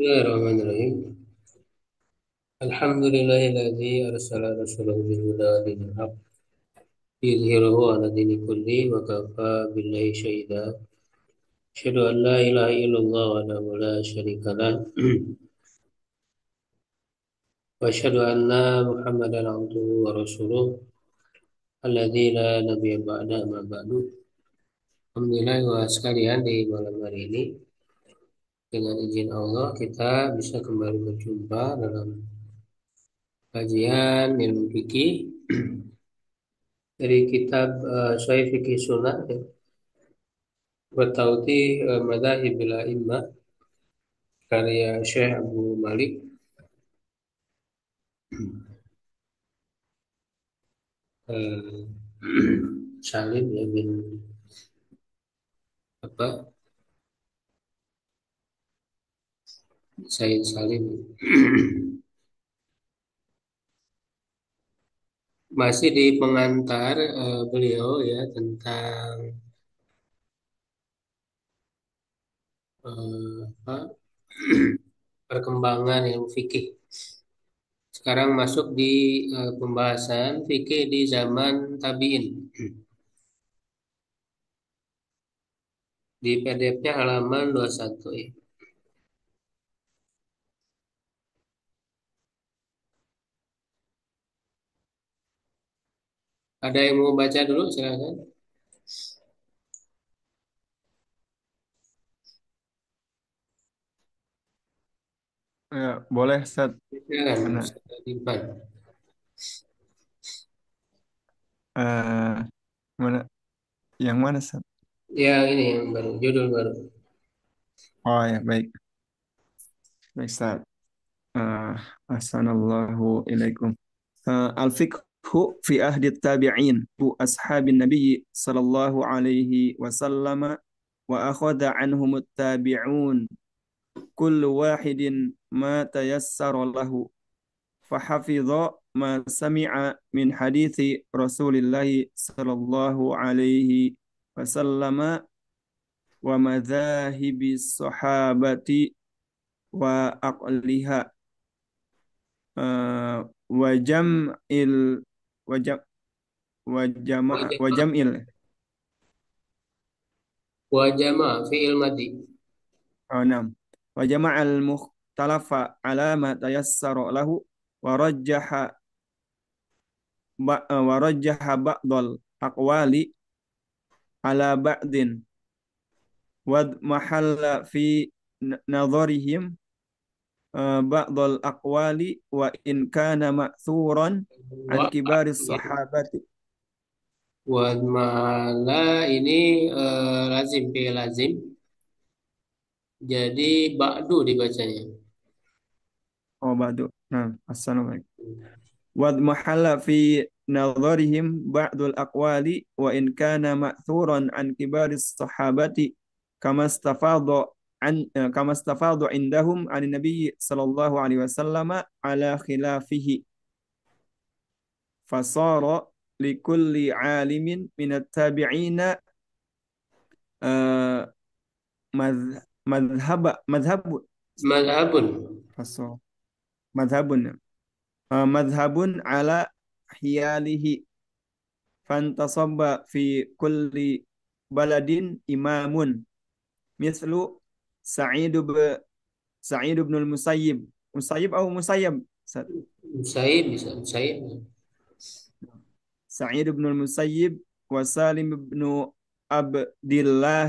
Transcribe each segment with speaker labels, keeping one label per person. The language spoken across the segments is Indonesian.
Speaker 1: Bismillahirrahmanirrahim. Alhamdulillahilladzi arsala rasulahu bil huda wa dinil haqq liyudhhirahu 'ala dini kulli wa kafa billahi shahida. Asyhadu an la ilaha illallah wahdahu la syarika lah wa asyhadu anna Muhammadan 'abduhu wa rasuluh alladzi la nabiyya ba'da ma ba'du. Alhamdulillah wa sekalian di malam hari ini dengan izin Allah kita bisa kembali berjumpa dalam kajian ilmu fikih dari kitab Sahih Fikih Sunnah ya. Bertauti Madhahibil A'immah karya Syekh Abu Malik eh, Salim ya bin apa Said Salim. Masih di pengantar beliau ya tentang apa perkembangan ilmu fikih. Sekarang masuk di pembahasan fikih di zaman tabi'in. Di PDF-nya halaman 21 ya. Ada yang mau baca dulu silakan.
Speaker 2: Ya, boleh set
Speaker 1: Silakan
Speaker 2: mana?
Speaker 1: Ustaz Dimpan.
Speaker 2: eh Mana? Yang mana set?
Speaker 1: Ya ini yang baru, judul baru.
Speaker 2: Oh ya, baik. Baik, Set. Eh, Ahsanallahu ilaikum. Al-fiqhu fi ahdi tabi'in bu ashabin nabi sallallahu alaihi wasallam wa akhadha anhum tabi'un kullu wahidin ma tayassara lahu fahafidha ma sami'a min hadithi Rasulillah sallallahu alaihi wasallam wa madhahibi sahabati wa aqliha wa jam'il wa jam wa jama' wa
Speaker 1: Wajama,
Speaker 2: jam'il
Speaker 1: wajama fi'il madi.
Speaker 2: nam wa jama'al mukhtalafa ala ma tayassara lahu wa rajjaha wa rajjaha ba'dal aqwali ala ba'din wa mahalla fi nadharihim ba'dal aqwali wa in kana ma'thuran an
Speaker 1: Wa
Speaker 2: kibaris sahabati.
Speaker 1: wa mala ini lazim fi'il lazim. Jadi ba'du dibacanya.
Speaker 2: Oh, ba'du. Nah, assalamualaikum. Wad mahalla fi nadharihim ba'dul aqwali wa in kana ma'thuran an kibaris sahabati kama istafadha indahum an nabiy sallallahu alaihi wasallam ala khilafihi fasara likulli alimin min at-tabi'ina uh, madhhabu
Speaker 1: Madhabun.
Speaker 2: fasara madhhabun madhhabun ala hiyalihi fantasabba fi kulli baladin imamun mislu Sa'id bin Sa'id bin al-Musayyib Musayyib atau Musayyab
Speaker 1: Said bisa Said.
Speaker 2: Sa'id bin al-Musayyib wa Salim bin Abdullah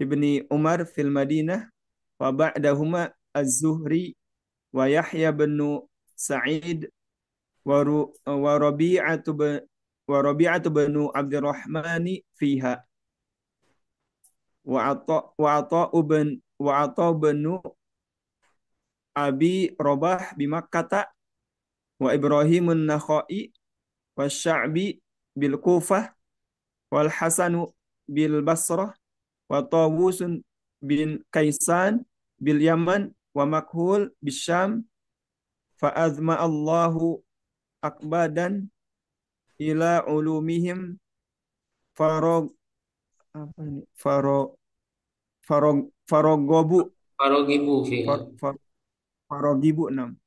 Speaker 2: ibni Umar fil Madinah wa ba'dahuma Az-Zuhri wa Yahya bin Sa'id wa Rabi'atu bin Abdurrahman fiha wa Ata bin Abi Robah bimakkata wa Ibrahimun Nakhai wa Sya'bi bil Kufah wal Hasanu bil Basrah wa Tawusun bin Kaisan bil Yaman wa Makhul bil Syam fa azma Allahu akbadan ila ulumihim farog apa ini farog farogobu
Speaker 1: Farogibu fiha.
Speaker 2: far, far, farogibu enam.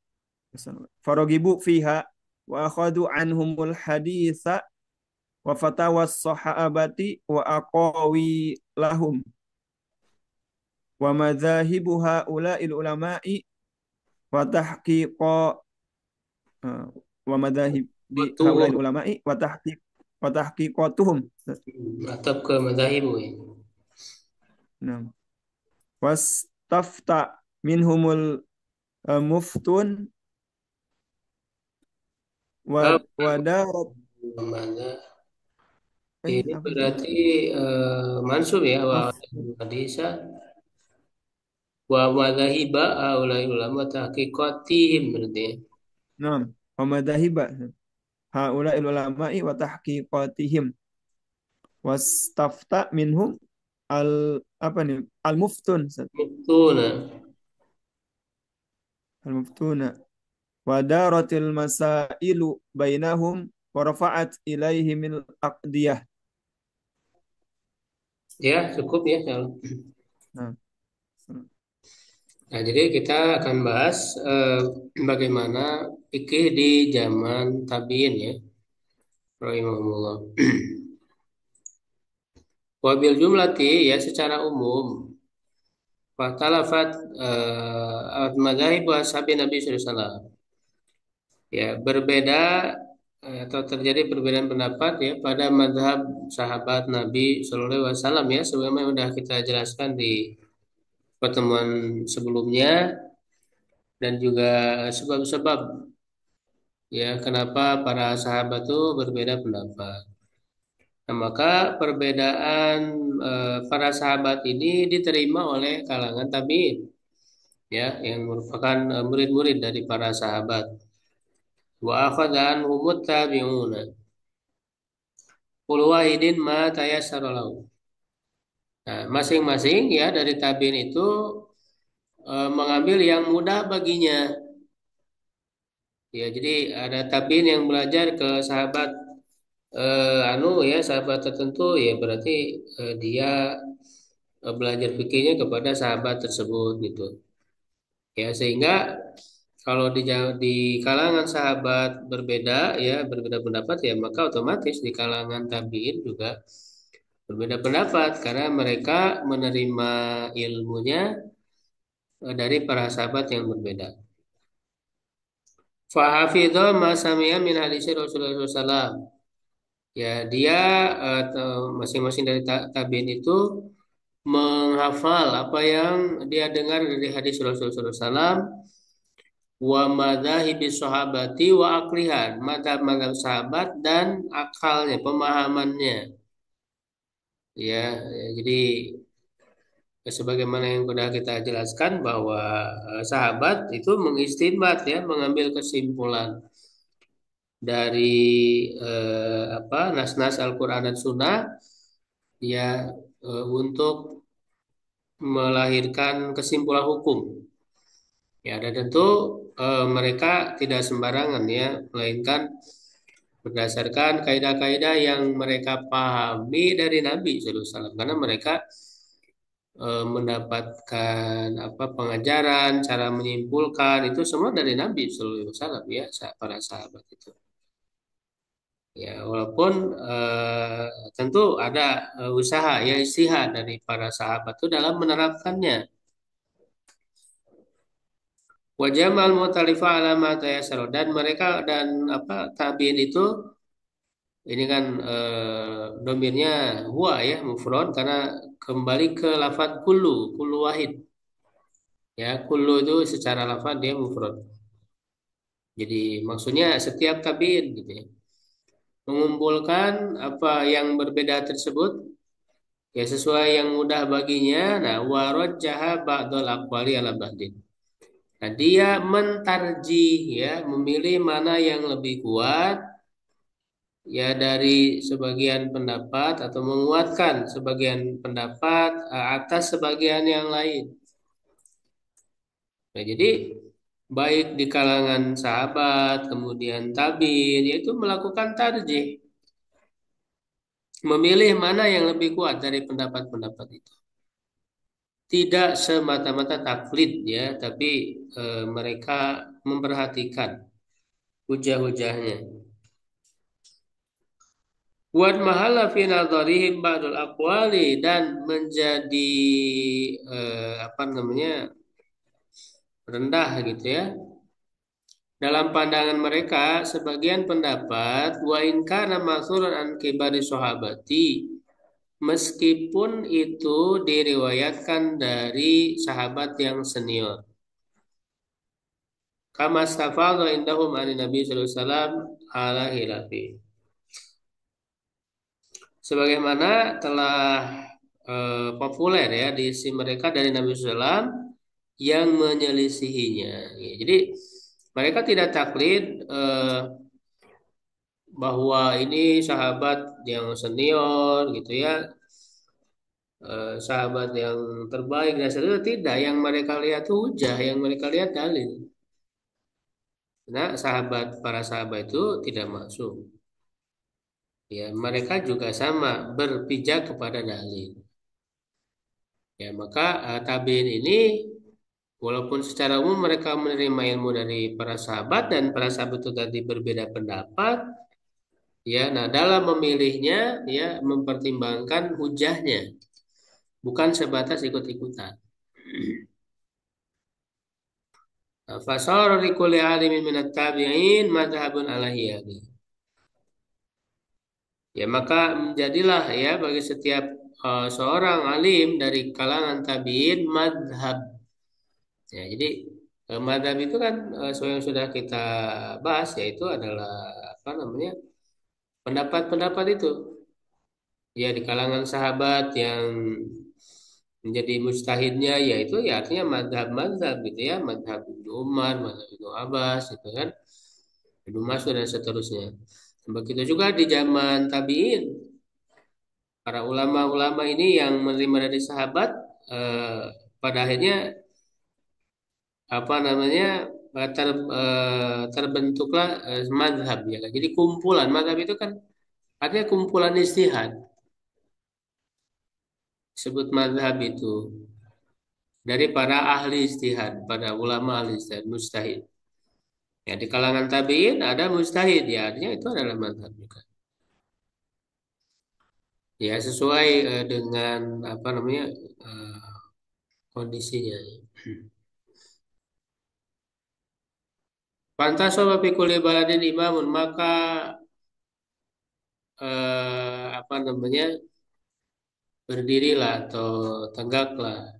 Speaker 2: Farogibu fiha wa akhadu anhumul haditha wa fatawas sahabati wa aqawi lahum wa madzahibu haula'il ulama'i wa tahqiqa eh, wa madzahib bi
Speaker 1: Betul.
Speaker 2: haula'il ulama'i wa tahqiqatuhum.
Speaker 1: Atap ke madhahibu ya.
Speaker 2: Nah, wastafta minhumul muftun
Speaker 1: Oh,
Speaker 2: wa darat
Speaker 1: mana? Ini
Speaker 2: apa sih?
Speaker 1: berarti mansub ya wa
Speaker 2: Muf,
Speaker 1: hadisa wa madhahiba ulai ulama tahqiqatihim berarti ya.
Speaker 2: nah, wa madzahiba haula'il ulama'i wa tahqiqatihim wastafta minhum al apa nih al muftun
Speaker 1: Muftuna.
Speaker 2: al muftuna wa daratil masailu bainahum wa rafa'at ilaihi min aqdiyah.
Speaker 1: Ya, cukup ya. Salah.
Speaker 2: Nah,
Speaker 1: Nah, jadi kita akan bahas bagaimana fikih di zaman tabi'in ya, rahimahumullah. Wabil jumlati ya secara umum, fatalafat madzhab ashabi Nabi sallallahu alaihi wasallam. Ya, berbeda atau terjadi perbedaan pendapat ya pada madhab sahabat Nabi Shallallahu Alaihi Wasallam ya sebagaimana sudah kita jelaskan di pertemuan sebelumnya dan juga sebab-sebab ya kenapa para sahabat itu berbeda pendapat. Nah, maka perbedaan para sahabat ini diterima oleh kalangan tabi'in ya yang merupakan murid-murid dari para sahabat. Wa akhadha anhumut tabi'una qul wahidin ma tayassara lahu. Nah, masing-masing ya dari tabi'in itu mengambil yang mudah baginya. Ya, jadi ada tabi'in yang belajar ke sahabat ya sahabat tertentu ya berarti dia belajar fikihnya kepada sahabat tersebut gitu. Ya, sehingga kalau di kalangan sahabat berbeda ya berbeda pendapat ya maka otomatis di kalangan tabi'in juga berbeda pendapat karena mereka menerima ilmunya dari para sahabat yang berbeda. Fahafidho ma sami'a min hadisi Rasulullah SAW. Ya, dia masing-masing dari tabi'in itu menghafal apa yang dia dengar dari hadis Rasulullah SAW wa madhahibi sahabati wa aklihan madhab-madhab sahabat dan akalnya, pemahamannya. Ya, jadi sebagaimana yang sudah kita jelaskan bahwa sahabat itu mengistinbat ya, mengambil kesimpulan dari nas-nas Al-Quran dan Sunnah ya untuk melahirkan kesimpulan hukum. Ya, dan tentu mereka tidak sembarangan ya, melainkan berdasarkan kaidah-kaidah yang mereka pahami dari Nabi Sallallahu Alaihi Wasallam. Karena mereka mendapatkan apa pengajaran, cara menyimpulkan itu semua dari Nabi Sallallahu Alaihi Wasallam ya, para sahabat itu. Ya, walaupun tentu ada usaha ya istihad dari para sahabat itu dalam menerapkannya. Wajah mal mu'talifah ala ma tayassara dan mereka dan apa tabiin itu ini kan domirnya huwa ya mufrad karena kembali ke lafadz kullu wahid ya kullu itu secara lafadz dia mufrad. Jadi maksudnya setiap tabiin gitu ya mengumpulkan apa yang berbeda tersebut ya sesuai yang mudah baginya. Nah, warajjaha ba'dal aqwali ala ba'din. Nah, dia mentarjih ya, memilih mana yang lebih kuat ya dari sebagian pendapat atau menguatkan sebagian pendapat atas sebagian yang lain. Nah, jadi baik di kalangan sahabat, kemudian tabiin, yaitu melakukan tarjih, memilih mana yang lebih kuat dari pendapat-pendapat itu. tidak semata-mata taklid ya, tapi mereka memperhatikan hujah-hujahnya. Wan mahala fi nadharihim ba'dul aqwali, dan menjadi apa namanya, rendah gitu ya dalam pandangan mereka sebagian pendapat, wa in kana ma'thuran an kibari sahabati, meskipun itu diriwayatkan dari sahabat yang senior. Kama stafadha indahum ani Nabi sallallahu alaihi wasallam ala hilafi. Sebagaimana telah populer ya di sisi mereka dari Nabi SAW yang menyelisihinya. Ya, jadi mereka tidak taklid bahwa ini sahabat yang senior gitu ya, sahabat yang terbaik dan seterusnya. Tidak, yang mereka lihat itu hujah, yang mereka lihat dalil. Nah, para sahabat itu tidak masuk. Ya, mereka juga sama berpijak kepada dalil. Ya, maka tabiin ini walaupun secara umum mereka menerima ilmu dari para sahabat dan para sahabat itu tadi berbeda pendapat, ya, nah dalam memilihnya ya mempertimbangkan hujahnya, bukan sebatas ikut-ikutan. Fasara likulli alimin minat tabi'in madhabun alahiyani. Ya, maka menjadilah ya bagi setiap seorang alim dari kalangan tabi'in madhab. Ya, jadi madhab itu kan sesuai yang sudah kita bahas, yaitu adalah apa namanya, pendapat-pendapat itu ya di kalangan sahabat yang menjadi mujtahidnya, yaitu ya artinya madhab-madhab gitu ya, madhab Ibnu Umar, madhab Ibnu Abbas gitu kan, Ibnu Mas'ud dan seterusnya. Begitu juga di zaman tabi'in, para ulama-ulama ini yang menerima dari sahabat eh, pada akhirnya apa namanya terbentuklah madhab ya kan. Jadi kumpulan madhab itu kan artinya kumpulan istihad, disebut madhab itu dari para ahli istihad, pada ulama ahli istihad, mujtahid. Ya, di kalangan tabi'in ada mujtahid, ya artinya itu adalah madhab juga. Ya, sesuai dengan apa namanya eh, kondisinya. Pantas fi kulli baladin imamun, maka apa namanya, berdirilah atau tegaklah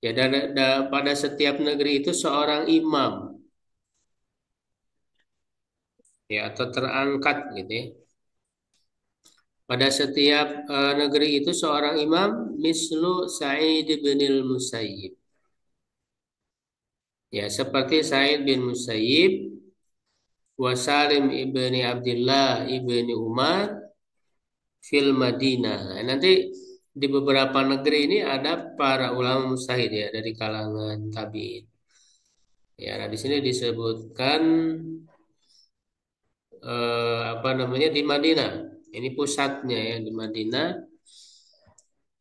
Speaker 1: ya pada setiap negeri itu seorang imam ya, atau terangkat gitu ya. Pada setiap negeri itu seorang imam, mislu Sa'id bin Musayyib. Ya, seperti Sa'id bin Musayyib, wa Salim ibni Abdullah ibni Umar fil Madinah. Nah, nanti di beberapa negeri ini ada para ulama mujtahid ya dari kalangan tabi'in. Ya, nah di sini disebutkan apa namanya di Madinah. Ini pusatnya ya di Madinah.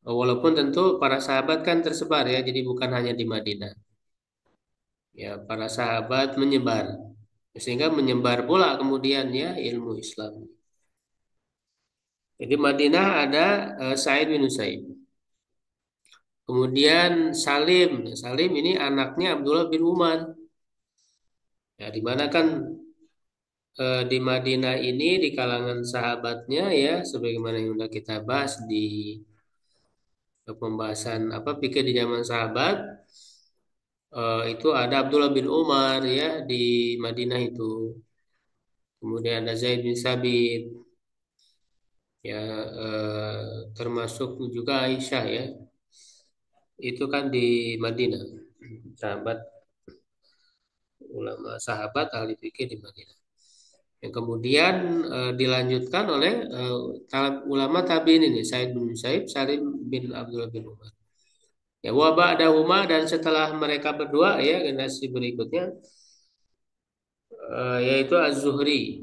Speaker 1: Walaupun tentu para sahabat kan tersebar ya, jadi bukan hanya di Madinah. Ya, para sahabat menyebar sehingga menyebar pula kemudian ya ilmu Islam. Jadi Madinah ada Sa'id bin Usaid. Kemudian Salim. Salim ini anaknya Abdullah bin Umar. Ya, di mana kan di Madinah ini di kalangan sahabatnya ya sebagaimana yang sudah kita bahas di pembahasan apa pikir di zaman sahabat, itu ada Abdullah bin Umar ya di Madinah itu. Kemudian ada Zaid bin Sabit ya, termasuk juga Aisyah ya. Itu kan di Madinah. Sahabat, ulama sahabat ahli fikih di Madinah. Yang kemudian dilanjutkan oleh ulama tabi'in ini, Said bin Musayyib, Salim bin Abdullah bin Umar. Ya, wa ba'dahuma, dan setelah mereka berdua ya generasi berikutnya yaitu Az-Zuhri.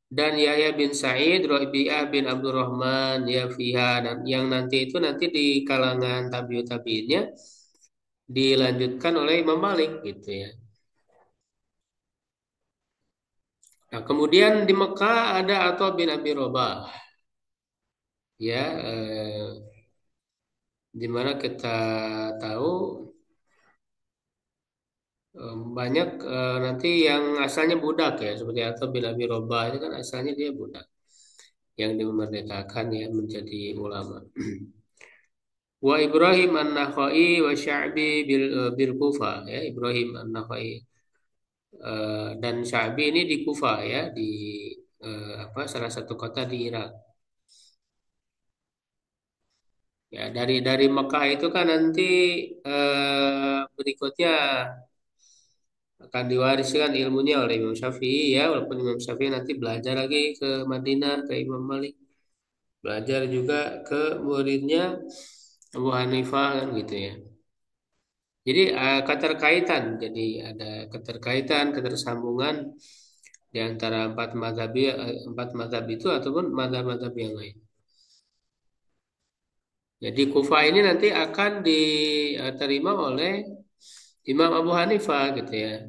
Speaker 1: dan Yahya bin Sa'id, Rabi'ah bin Abdurrahman, ya fiha, dan yang nanti itu nanti di kalangan tabiut tabiinnya dilanjutkan oleh Imam Malik gitu ya. Nah, kemudian di Mekah ada Atha bin Abi Robah, ya, di mana kita tahu banyak nanti yang asalnya budak ya, seperti Atha bin Abi Robah itu kan asalnya dia budak yang dimerdekakan ya menjadi ulama. Wa Ibrahim An-Nakhai wa Sya'bi bil Kufah ya, Ibrahim An-Nakhai dan Sya'bi ini di Kufah ya, di apa, salah satu kota di Irak. Ya, dari Mekah itu kan nanti berikutnya akan diwariskan ilmunya oleh Imam Syafi'i ya, walaupun Imam Syafi'i nanti belajar lagi ke Madinah ke Imam Malik, belajar juga ke muridnya Abu Hanifah kan gitu ya. Jadi keterkaitan, jadi ada keterkaitan, ketersambungan di antara empat mazhab itu ataupun mazhab-mazhab yang lain. Jadi Kufah ini nanti akan diterima oleh Imam Abu Hanifah gitu ya.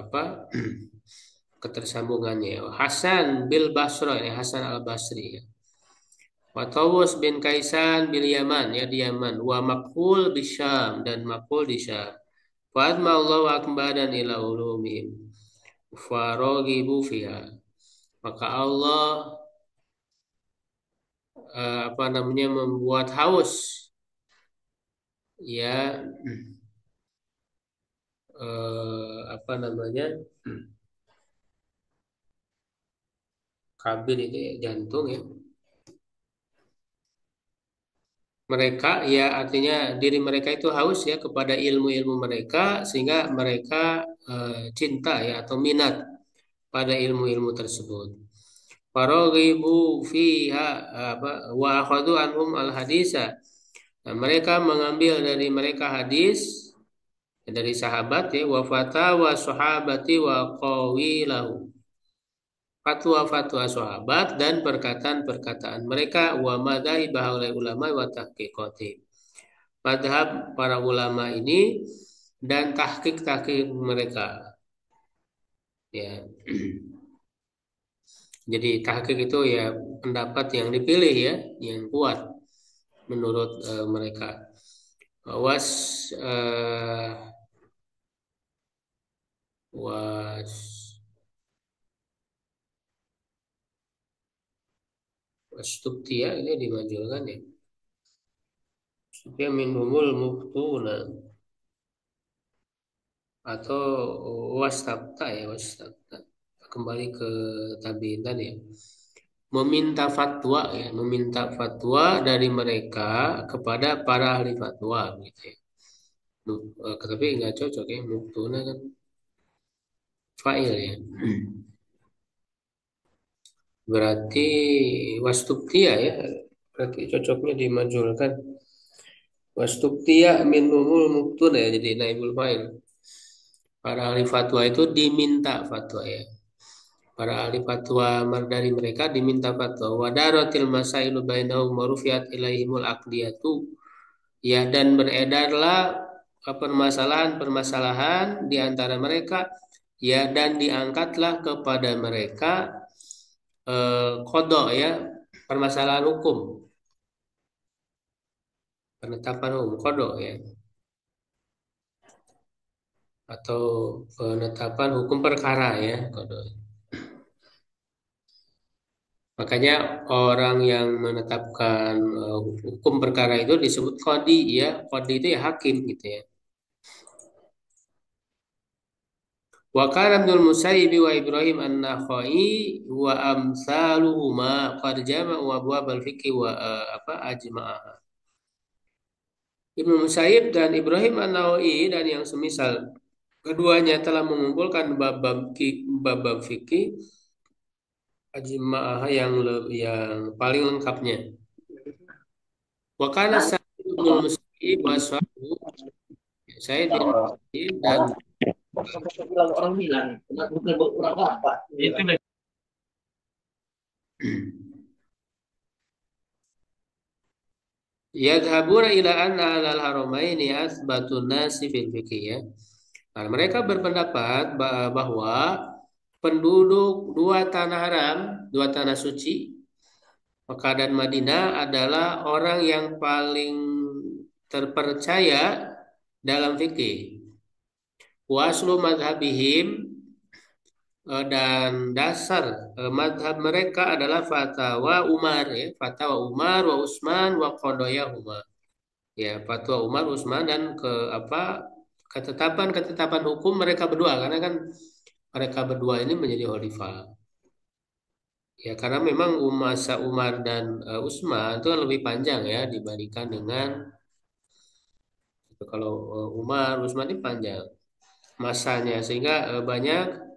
Speaker 1: Apa ketersambungannya? Hasan bil Basra, ini Hasan al Basri ya. Wa Tawus bin Kaisan bil Yaman ya, di Yaman. Wa Makul di Syam, dan Makul di Syam. Wa adma Allahu akbadan ila ulumihim farogibu fiha. Maka Allah apa namanya, membuat haus ya, apa namanya, kabin itu ya, jantung ya, mereka ya, artinya diri mereka itu haus ya kepada ilmu-ilmu mereka, sehingga mereka cinta ya atau minat pada ilmu-ilmu tersebut. Faraghibu fiha, apa, wa akhadhu anhum al hadisa. Nah, mereka mengambil dari mereka hadis dari sahabat ya, wa fatawa sahabati wa qawilahu, fatwa-fatwa sahabat dan perkataan-perkataan mereka, wa madhahib oleh ulama wa tahqiqati, madhab para ulama ini dan tahqiq-tahqiq mereka ya. Jadi tahqiq itu ya pendapat yang dipilih ya, yang kuat menurut mereka. Was was Wastubtia ini dimajukan ya. Supaya minhumul muftuna, atau wastabta ya, wastabta. Kembali ke tabiin tadi ya. Meminta fatwa ya, meminta fatwa dari mereka kepada para ahli fatwa gitu ya. Tapi nggak cocok ya, muftuna kan fa'il ya. Berarti wastubtia ya, berarti cocoknya dimajulkan. Wastubtia minhumul muftuna ya, jadi naibul fa'il. Para ahli fatwa itu diminta fatwa ya. Para ahli fatwa dari mereka diminta fatwa. Wadaratil masailu bainahum wa rufiat ilaihimul aqdiyatu. Ya, dan beredarlah permasalahan-permasalahan di antara mereka ya, dan diangkatlah kepada mereka kodok ya, permasalahan hukum, penetapan hukum kodok ya, atau penetapan hukum perkara ya, kodok. Makanya orang yang menetapkan hukum perkara itu disebut qadi ya. Qadi itu ya hakim gitu ya. Wa kana Ibnul Musayyib wa Ibrahim An-Nakhai wa amsaluhuma qad jama'u abwab al-fiqh wa apa ajma'ah. Ibnu Musayyib dan Ibrahim An-Nawawi dan yang semisal keduanya telah mengumpulkan bab-bab fikih ajma'ah yang paling lengkapnya. Wa kana Sa'id bin Musayyib wa Sa'id bin Musayyib dan
Speaker 2: bilang orang bilang, bukan orang apa. Itu
Speaker 1: Yadhabuna ila anna alal haramaini asbatun nasi fil fikih ya. Nah, mereka berpendapat bahwa penduduk dua tanah haram, dua tanah suci, Mekah dan Madinah adalah orang yang paling terpercaya dalam fikih. Waslu madhabihim dan dasar madhab mereka adalah fatwa Umar ya, fatwa Umar wa Utsman wa qadayahuma. Ya, fatwa Umar, Utsman dan apa ketetapan-ketetapan hukum mereka berdua karena kan mereka berdua ini menjadi khalifah. Ya, karena memang masa Umar dan Utsman itu kan lebih panjang ya dibandingkan dengan kalau Umar, Utsman ini panjang masanya sehingga banyak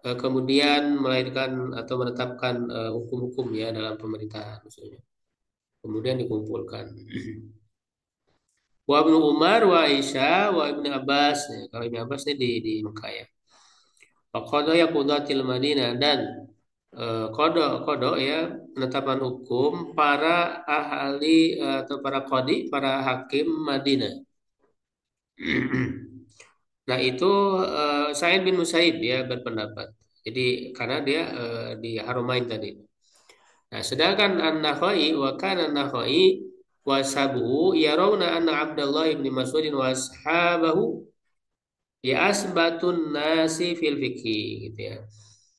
Speaker 1: kemudian melahirkan atau menetapkan hukum-hukum ya dalam pemerintahan maksudnya. Kemudian dikumpulkan. Wa Ibnu Umar wa Aisyah wa Ibnu Abbas. Ya, kalau Ibnu Abbas ini di Mekah ya. Wa qadaya qudatil Madinah dan kodok ya penetapan hukum para ahli atau para qadi, para hakim Madinah. Nah itu Sa'id bin Musaib ya berpendapat. Jadi karena dia di Haromain tadi. Nah, sedangkan An-Nakhai wa kana An-Nakhai wa sabu yarawna anna Abdullah bin Mas'ud wa ashabahu ya asbatun nasi fil fikih gitu ya.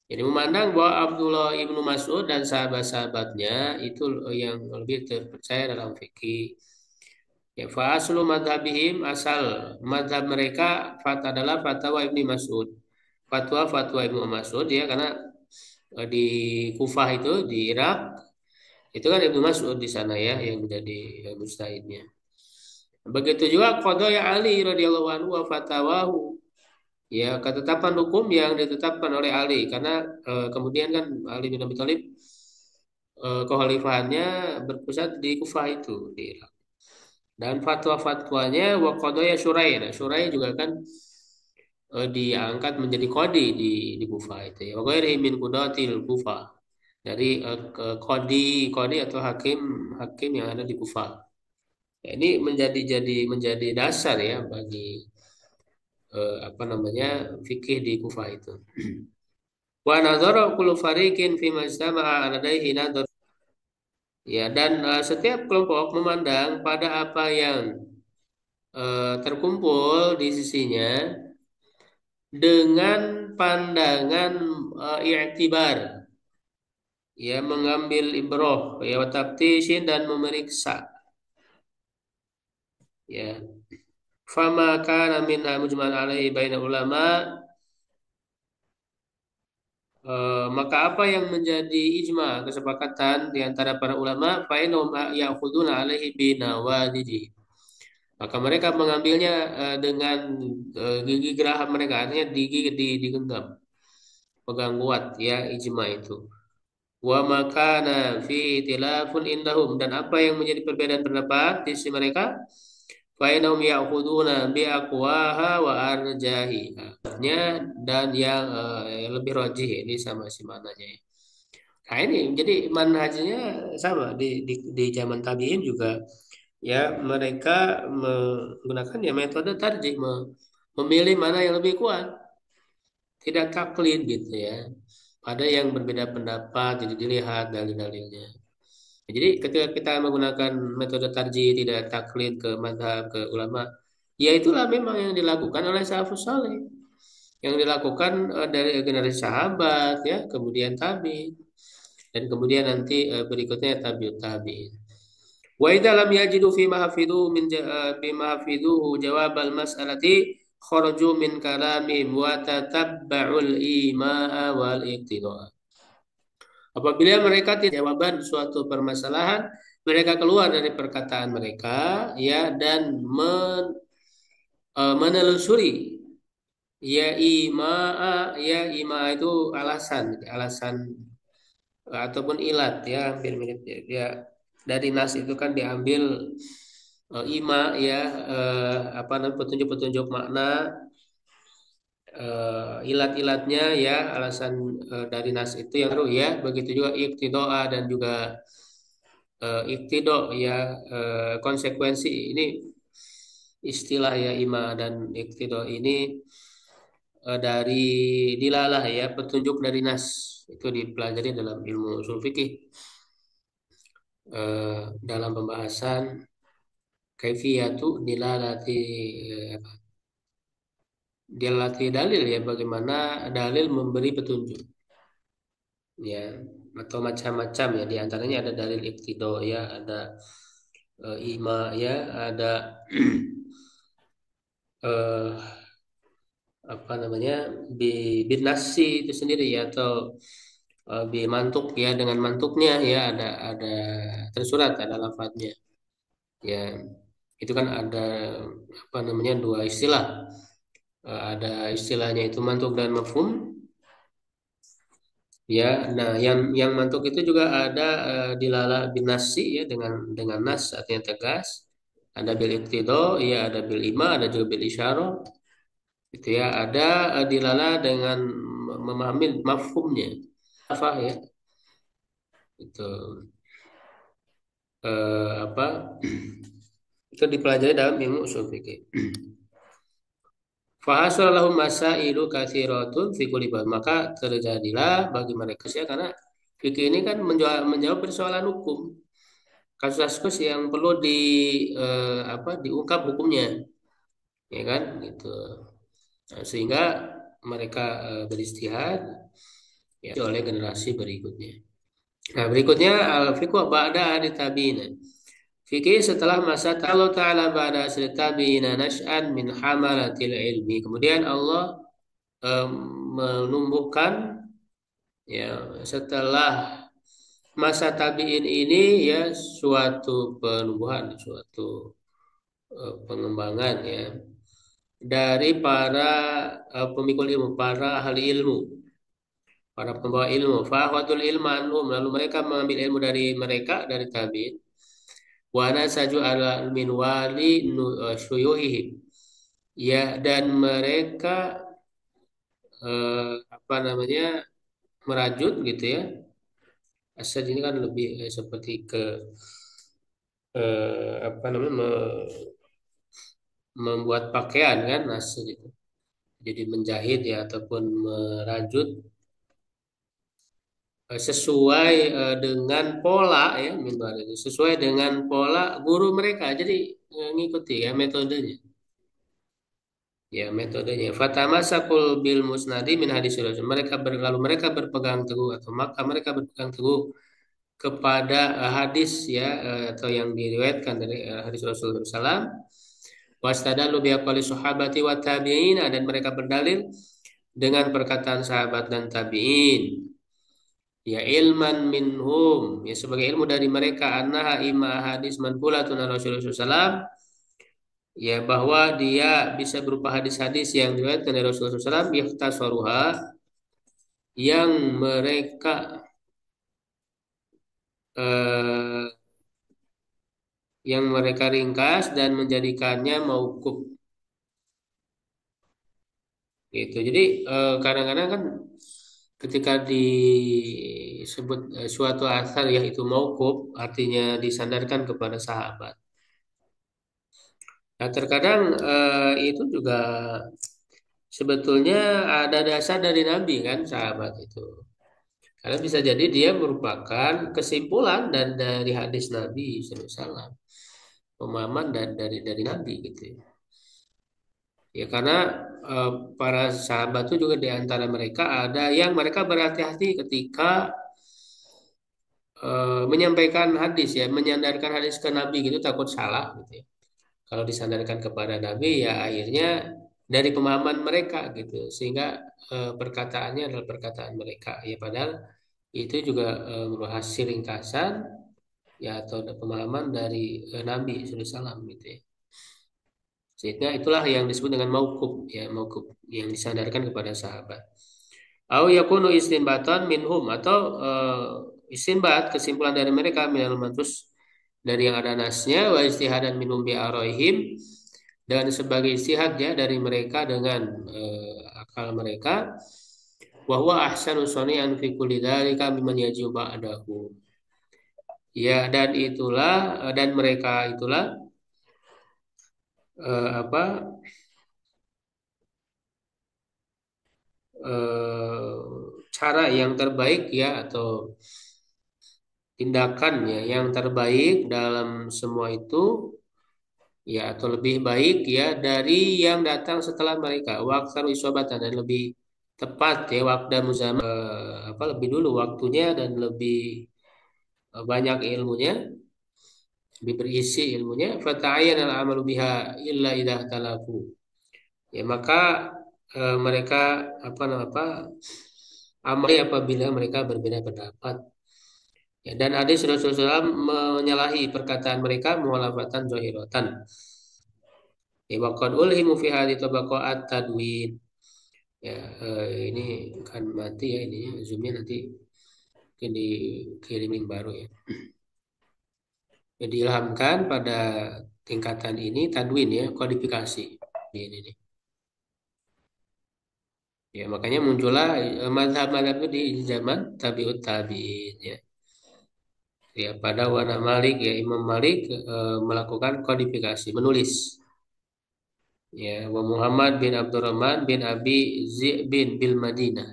Speaker 1: Jadi memandang bahwa Abdullah ibnu Mas'ud dan sahabat-sahabatnya itu yang lebih terpercaya dalam fikih. Ya, fa aslu madhabihim asal madhab mereka adalah fatwa Ibnu Mas'ud. Fatwa Ibnu Mas'ud ya karena di Kufah itu di Irak itu kan Ibnu Mas'ud di sana ya yang menjadi mujtahidnya. Begitu juga qadaya Ali radhiyallahu anhu wa fatawahu. Ya, ketetapan hukum yang ditetapkan oleh Ali karena kemudian kan Ali bin Abi Thalib kekhalifahannya berpusat di Kufah itu di Irak. Dan fatwa-fatwanya wa qadaya Syurai. Nah, Syurai juga kan diangkat menjadi qadi di Kufah itu ya. Wa ghairihi min qudatil Kufah. Dari qadi atau hakim yang ada di Kufah. Ya, ini menjadi dasar ya bagi apa namanya fikih di Kufah itu. Wa nadhara kullu fariqin fi majtama'a ladaihi nadhar. Ya, dan setiap kelompok memandang pada apa yang terkumpul di sisinya dengan pandangan i'tibar, ya mengambil ibroh, ya wataftishin dan memeriksa, ya. Fama kana minha mujmal alaihi baina ulama. Maka apa yang menjadi ijma kesepakatan di antara para ulama fainum ya'khuduna alaihi binawadiji. Maka mereka mengambilnya dengan gigi geraham mereka artinya digenggam pegang kuat ya ijma itu. Wa makana fi tilafun indahum dan apa yang menjadi perbedaan pendapat di sisi mereka fainum ya'khuduna bi aqwaha wa arjahiha. Dan yang lebih rajih ini sama si mananya. Nah ini jadi manhajnya sama di zaman tabi'in juga ya mereka menggunakan ya metode tarjih memilih mana yang lebih kuat, tidak taklid gitu ya. Ada yang berbeda pendapat jadi dilihat dalil-dalilnya. Jadi ketika kita menggunakan metode tarjih tidak taklid ke madhab ke ulama, ya itulah memang yang dilakukan oleh salafus saleh, yang dilakukan dari generasi sahabat ya, kemudian tabi dan kemudian nanti berikutnya tabiut tabi'in. Wa idza lam yajidu fi ma hafidu min bima hafiduhu jawab al mas'alati kharaju min kalamihim wa tatabba'ul ima'a wal iqtidaa. Apabila mereka tidak jawaban suatu permasalahan, mereka keluar dari perkataan mereka ya dan menelusuri ya ima itu alasan ataupun ilat ya hampir mirip ya, dari nas itu kan diambil ima ya apa namanya petunjuk-petunjuk makna ilat-ilatnya ya, alasan dari nas itu yang baru ya, begitu juga iktidoa dan juga iktido ya, konsekuensi ini istilah ya, ima dan iktido ini dari dilalah ya, petunjuk dari nas itu dipelajari dalam ilmu usul fikih, dalam pembahasan kaifiyatu dilalati, apa, dilalati dalil ya, bagaimana dalil memberi petunjuk ya, atau macam-macam ya, diantaranya ada dalil iktido ya, ada ima ya, ada eh, apa namanya, bi binasi itu sendiri ya, atau bi mantuk ya, dengan mantuknya ya, ada tersurat, ada lafadznya ya, itu kan ada apa namanya, dua istilah. Ada istilahnya itu mantuk dan mafhum ya. Nah, yang mantuk itu juga ada dilala binasi ya, dengan nas artinya tegas, ada bil iqtido ya, ada bil ima, ada juga bil isyarah gitu ya, ada dilala dengan memahami mafhumnya apa ya, itu apa itu dipelajari dalam ilmu usul fikih. Fahasal lahum masailu katsiratun fi kulli bab. Maka terjadilah bagi mereka ya, karena fikih ini kan menjawab persoalan hukum, kasus-kasus yang perlu apa, diungkap hukumnya, ya kan gitu. Nah, sehingga mereka beristihad ya oleh generasi berikutnya. Nah, berikutnya al-fiqh ba'da ahli tabi'in. Fikih setelah masa Allah Ta'ala ba'da asri tabi'ina nash'an min hamalatil ilmi. Kemudian Allah em, menumbuhkan ya, setelah masa tabi'in ini ya, suatu penumbuhan, suatu pengembangan ya, dari para pemikul ilmu, para ahli ilmu, para pembawa ilmu. Fa'akhadul ilma anhum, lalu mereka mengambil ilmu dari mereka, dari tabi'in. Wa nasaju ala min wali syuyuhihim. Ya, dan mereka apa namanya, merajut gitu ya. Asal ini kan lebih seperti ke apa namanya, membuat pakaian kan, nasr itu. Jadi menjahit ya, ataupun merajut sesuai dengan pola ya, mimbar itu sesuai dengan pola guru mereka. Jadi ngikuti ya metodenya. Ya, metodenya. Fatamasakul bil musnadi min hadis Rasul. Lalu mereka berpegang teguh, atau maka mereka berpegang teguh kepada hadis ya, atau yang diriwayatkan dari hadis Rasulullah SAW. Wastadalu biaqali sahabati wa tabi'in, dan mereka berdalil dengan perkataan sahabat dan tabi'in. Ya, ilman minhum ya, sebagai ilmu dari mereka, annaha imma hadis manqulatun an Rasulullah SAW, ya, bahwa dia bisa berupa hadis-hadis yang diriwayatkan dari Rasulullah SAW, yahtasaruha, yang mereka eh, ringkas dan menjadikannya mauquf gitu. Jadi kadang-kadang kan ketika disebut suatu asar ya, itu mauquf, artinya disandarkan kepada sahabat. Nah, terkadang itu juga sebetulnya ada dasar dari Nabi kan, sahabat itu. Karena bisa jadi dia merupakan kesimpulan dan dari hadis Nabi SAW, pemahaman dari Nabi gitu ya. Ya, karena eh, para sahabat itu juga di antara mereka ada yang mereka berhati-hati ketika menyampaikan hadis ya, menyandarkan hadis ke Nabi gitu, takut salah gitu ya. Kalau disandarkan kepada Nabi ya, akhirnya dari pemahaman mereka gitu, sehingga perkataannya adalah perkataan mereka ya, padahal itu juga hasil ringkasan ya, atau pemahaman dari Nabi SAW gitu ya. Sehingga itulah yang disebut dengan mauquf ya, mauquf yang disandarkan kepada sahabat. Au yakunu istinbatan minhum, atau istinbat, kesimpulan dari mereka, minal mantus, dari yang ada nasnya, wa istihadan minhum bi araihim, dan sebagai istihad ya dari mereka dengan akal mereka, wa huwa ahsanu sani'an fi kulli dzalika mimman yajibu ba'dahu. Ya, dan mereka itulah apa eh, cara yang terbaik ya atau tindakan ya yang terbaik dalam semua itu ya atau lebih baik ya dari yang datang setelah mereka waktu isobatan dan lebih tepat ya waktu muzama apa lebih dulu waktunya dan lebih banyak ilmunya lebih berisi ilmunya fata'ayyan al-amalu biha illa idah talafu ya maka mereka apa amali apabila mereka berbeda pendapat. Ya, dan hadis Rasulullah SAW menyalahi perkataan mereka muhalafatan zahiratan. Ya, waqad ulhimu fi hadhi tabaqat tadwin. Ya, ini kan mati ya ini zoomnya nanti mungkin dikirimin baru ya. Ya, diilhamkan pada tingkatan ini tadwin ya kodifikasi ini nih. Ya, makanya muncullah mazhab-mazhab itu di zaman tabiut tabiin ya. Ya, pada wana Malik ya Imam Malik melakukan kodifikasi, menulis. Ya, wa Muhammad bin Abdurrahman bin Abi bin bil Madinah.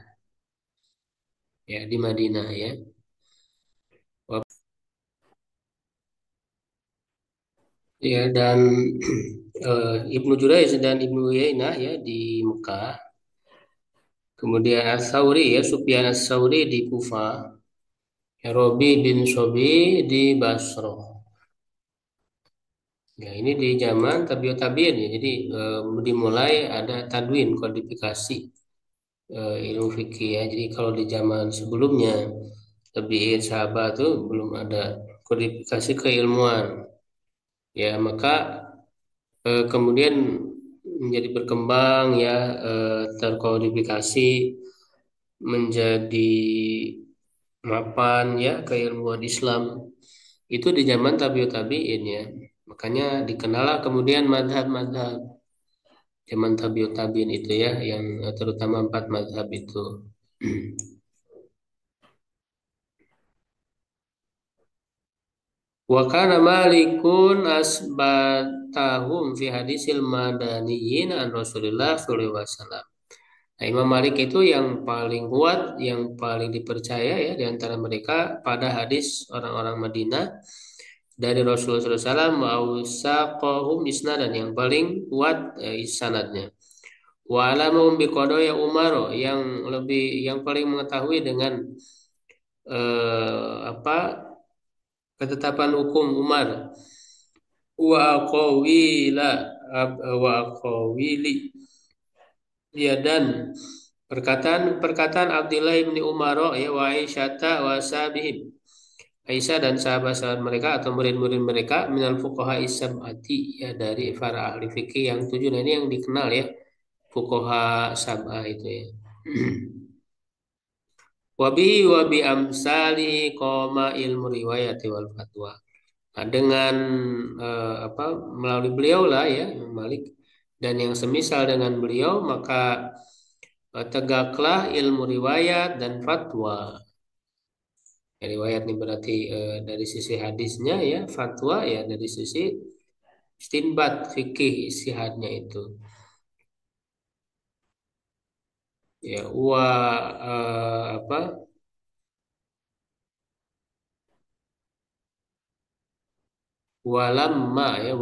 Speaker 1: Ya, di Madinah ya. Wa- Ya, dan Ibnu Jurayj dan Ibnu Yainah ya di Mekah. Kemudian As-Sauri ya, Sufyan As-Sauri di Kufah. Ya, Robi bin Sobi di Basro. Ya, ini di zaman tabiut tabiin ya. Jadi dimulai ada tadwin kodifikasi ilmu fikih ya. Jadi kalau di zaman sebelumnya tabiin sahabat tuh belum ada kodifikasi keilmuan. Ya, maka kemudian menjadi berkembang ya terkodifikasi menjadi mapan ya keilmuan Islam itu di zaman tabiut tabiin ya. Makanya dikenal kemudian madhab-madhab zaman tabiut tabiin itu ya yang terutama empat madhab itu. Wa kana Malikun asbatahum fi hadisil madaniyin an Rasulullah sallallahu alaihi wasallam. Nah, Imam Malik itu yang paling kuat, yang paling dipercaya ya di antara mereka pada hadis orang-orang Madinah dari Rasulullah SAW ausaqahum isnadan yang paling kuat isnadnya. Wa alamahum biqadaya Umar yang lebih yang paling mengetahui dengan apa ketetapan hukum Umar wa aqawila wa aqawili ya dan perkataan Abdullah bin Umar ya wa Aisyata wa sabihim Aisyah dan sahabat-sahabat mereka atau murid-murid mereka minal fuqaha isabati ya dari para ahli fikih yang tujuh. Nah, ini yang dikenal ya fuqaha sab'ah itu ya. Wabi amsali koma ilmu riwayat wal fatwa. Nah, dengan apa melalui beliau lah ya Imam Malik dan yang semisal dengan beliau maka tegaklah ilmu riwayat dan fatwa. Ya, riwayat ini berarti dari sisi hadisnya ya, fatwa ya dari sisi istinbat fikih istihadnya itu. Ya, apa? Walamma ya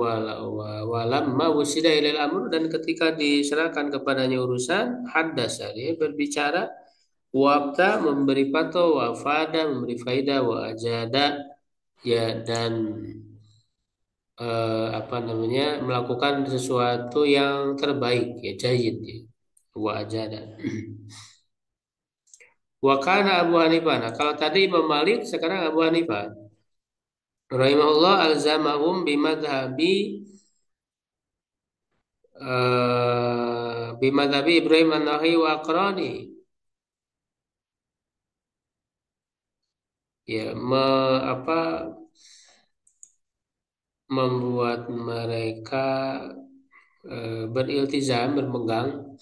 Speaker 1: walamma wusida ilal amr dan ketika diserahkan kepadanya urusan haddasa dia berbicara wabta memberi fatwa wafada memberi faidah wa ajada ya dan apa namanya melakukan sesuatu yang terbaik ya jahid ya wa ajada wa kana Abu Hanifah nah kalau tadi Imam Malik sekarang Abu Hanifah rahimahullah alzamahum bimadhabi bimadhabi Ibrahim an-Nakhai wa aqrani ya apa membuat mereka beriltizam berpegang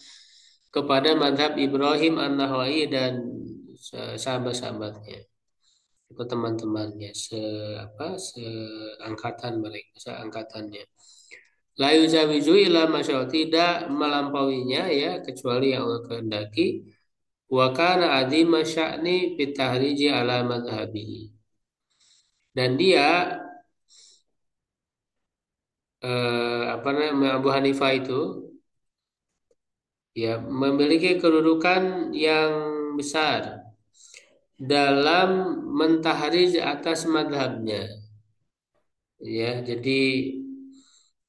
Speaker 1: kepada madhab Ibrahim An-Nakhai dan sahabat-sahabatnya atau teman-temannya seangkatan mereka seangkatannya. La yuzawizu ila masyaallah, tidak melampauinya ya kecuali yang Allah kehendaki. Wa kana adzima sya'ni fit tahriji ala madhhabihi. Dan dia apa namanya Abu Hanifah itu ya memiliki kedudukan yang besar dalam mentahrij atas madhabnya, ya jadi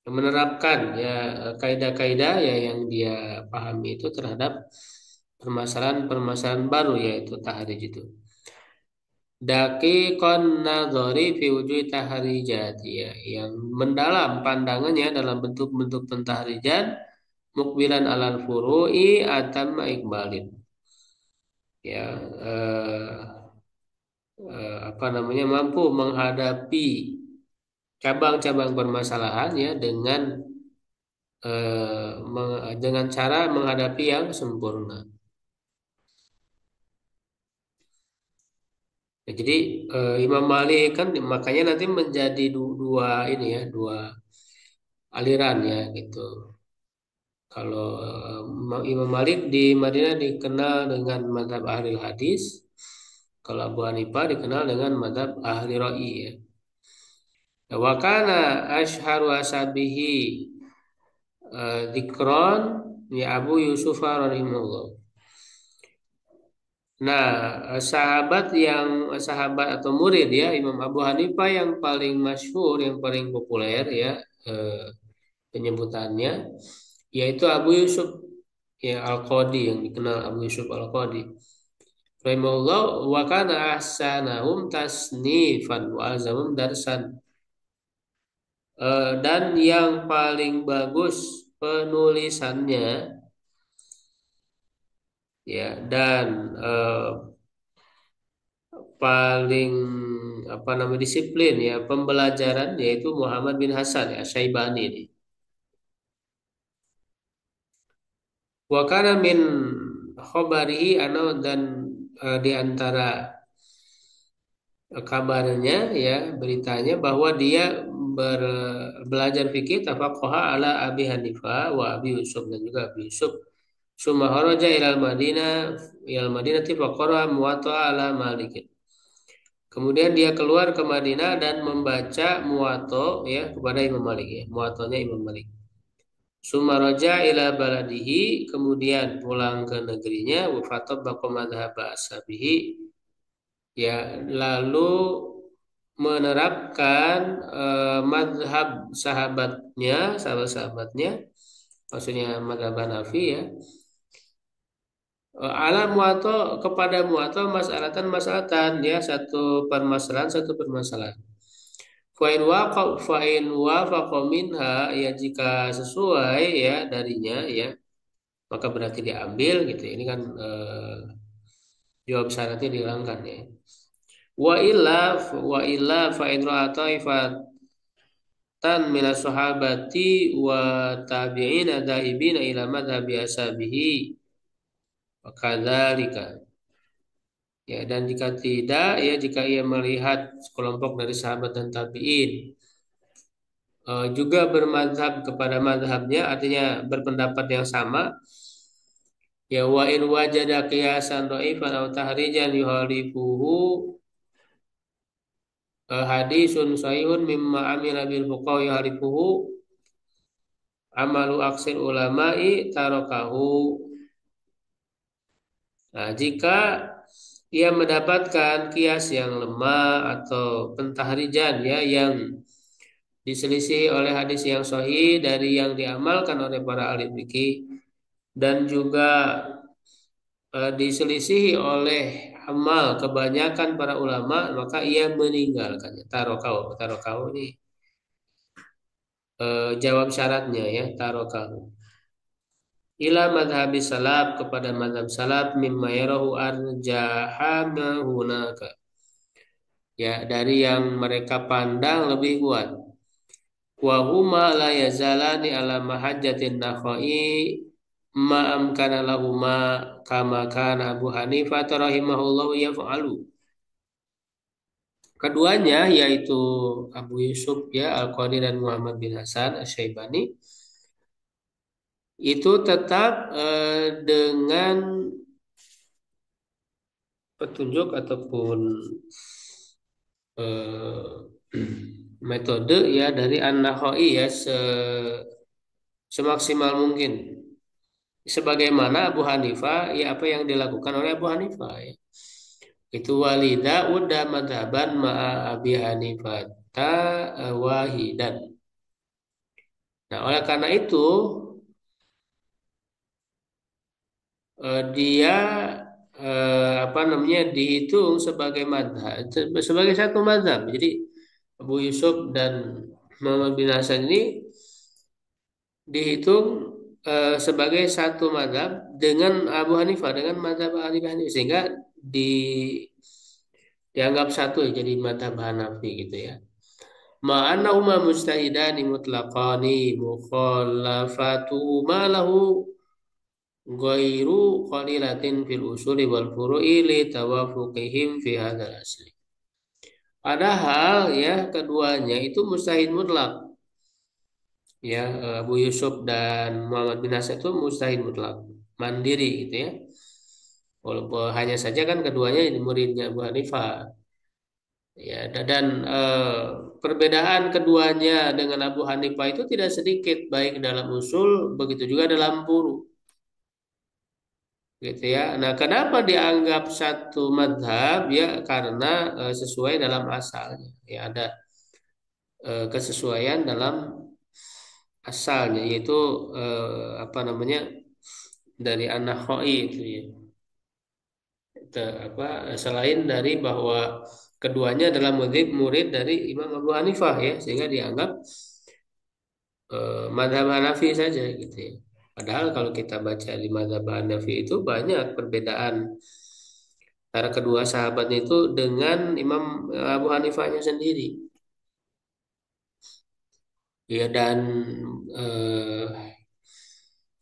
Speaker 1: menerapkan ya kaidah-kaidah ya yang dia pahami itu terhadap permasalahan-permasalahan baru yaitu tahrij itu. Daqiqan nadhari fi wujud tahrijat, ya yang mendalam pandangannya dalam bentuk-bentuk pentahrijan, mukbilan alal furu'i atamma ikbalin, ya apa namanya mampu menghadapi cabang-cabang permasalahan ya dengan cara menghadapi yang sempurna. Ya, jadi Imam Malik kan makanya nanti menjadi dua ini ya dua aliran ya gitu. Kalau Imam Malik di Madinah dikenal dengan mazhab ahli hadis, kalau Abu Hanifah dikenal dengan mazhab ahli ra'i ya. Wa kana asyharu asabihi dzikron ya Abu Yusuf rahimahullah. Nah, sahabat atau murid ya Imam Abu Hanifah yang paling masyhur, yang paling populer ya penyebutannya yaitu Abu Yusuf ya Al-Qadi, yang dikenal Abu Yusuf Al-Qadi. Rahimahullah wa kana ahsanahum tasnifan wa azamum darsan. Dan yang paling bagus penulisannya ya dan paling apa namanya disiplin ya pembelajaran yaitu Muhammad bin Hasan ya Syaibani ini. Wa kana min khabarihi dan di antara kabarnya ya beritanya bahwa dia belajar fikih tafaqaha ala Abi Hanifah wa Abi Yusuf, dan juga Abi Yusuf. Summa kharaja ilal Madinati faqara Muwatta ala Malik. Kemudian dia keluar ke Madinah dan membaca Muwatta ya kepada Imam Malik ya, Muwattanya Imam Malik. Summa raja ila baladihi, kemudian pulang ke negerinya, wa fatabbaqa madhhab ashabihi, ya lalu menerapkan madhab sahabat-sahabatnya, maksudnya madhab Hanafi ya, ala muwato kepada muwato masalatan ya satu permasalahan. Fa'in wafaqa minha, ya jika sesuai ya darinya ya maka berarti diambil gitu. Ini kan jawab syaratnya dihilangkan ya. Wa illa fa in ra'a taifatan minas sahabati wa tabi'ina daibina ila madhhabi ashabihi wa kadzalika. Ya, dan jika tidak ya jika ia melihat sekelompok dari sahabat dan tabi'in juga bermadhab kepada madhabnya, artinya berpendapat yang sama, ya wa in wajada qiyasan dhaifan aw tahrijan yuhalifuhu hadisun sahihun mimma amila bil fuqaha yuhalifuhu amalu aksir ulama'i tarakahu. Nah, jika ia mendapatkan kias yang lemah atau pentahrijan ya yang diselisih oleh hadis yang sahih dari yang diamalkan oleh para ahli fikih, dan juga diselisihi oleh amal kebanyakan para ulama, maka ia meninggalkannya. Tarokau ini jawab syaratnya ya tarokau. Ila madhabi salaf, kepada madhab salaf, mimma yarahu arjahama hunaka, ya dari yang mereka pandang lebih kuat. Wa huma la yazalani ala mahajjatin nakhai ma'am kana lahuma kama kana Abu Hanifah rahimahullahu yaf'alu. Keduanya yaitu Abu Yusuf ya Al-Qadi dan Muhammad bin Hasan Asy-Syaibani itu tetap dengan petunjuk ataupun eh, metode ya dari An-Nakhai ya semaksimal mungkin. Sebagaimana Abu Hanifah ya apa yang dilakukan oleh Abu Hanifah ya. Itu walida udah madhaban ma'a Abi Hanifah wahidan. Nah, oleh karena itu dia apa namanya dihitung sebagai madhab, sebagai satu madhab. Jadi Abu Yusuf dan Muhammad bin Hasan ini dihitung sebagai satu madhab dengan Abu Hanifah dengan madhab Abu Hanifah sehingga di dianggap satu ya, jadi madhab Hanafi gitu ya. Ma'annahuma mujtahidani mutlaqani mukhalafatuhuma lahu ghairu qalilatin fil usuli wal furu'i li tawafuqihim fi hadzal asli. Padahal ya keduanya itu mustahid mutlak. Ya, Abu Yusuf dan Muhammad bin Hasan itu mustahid mutlak, mandiri gitu ya. Walaupun hanya saja kan keduanya ini muridnya Abu Hanifah. Ya, dan perbedaan keduanya dengan Abu Hanifah itu tidak sedikit baik dalam usul begitu juga dalam furu. Gitu ya. Nah, kenapa dianggap satu madhab ya karena sesuai dalam asalnya. Ya ada kesesuaian dalam asalnya yaitu apa namanya dari an-Nakhai itu ya. Apa selain dari bahwa keduanya adalah murid dari Imam Abu Hanifah ya sehingga dianggap madhab Hanafi saja gitu ya. Padahal kalau kita baca di madhab Hanafi itu banyak perbedaan antara kedua sahabatnya itu dengan Imam Abu Hanifahnya sendiri. Ya dan eh,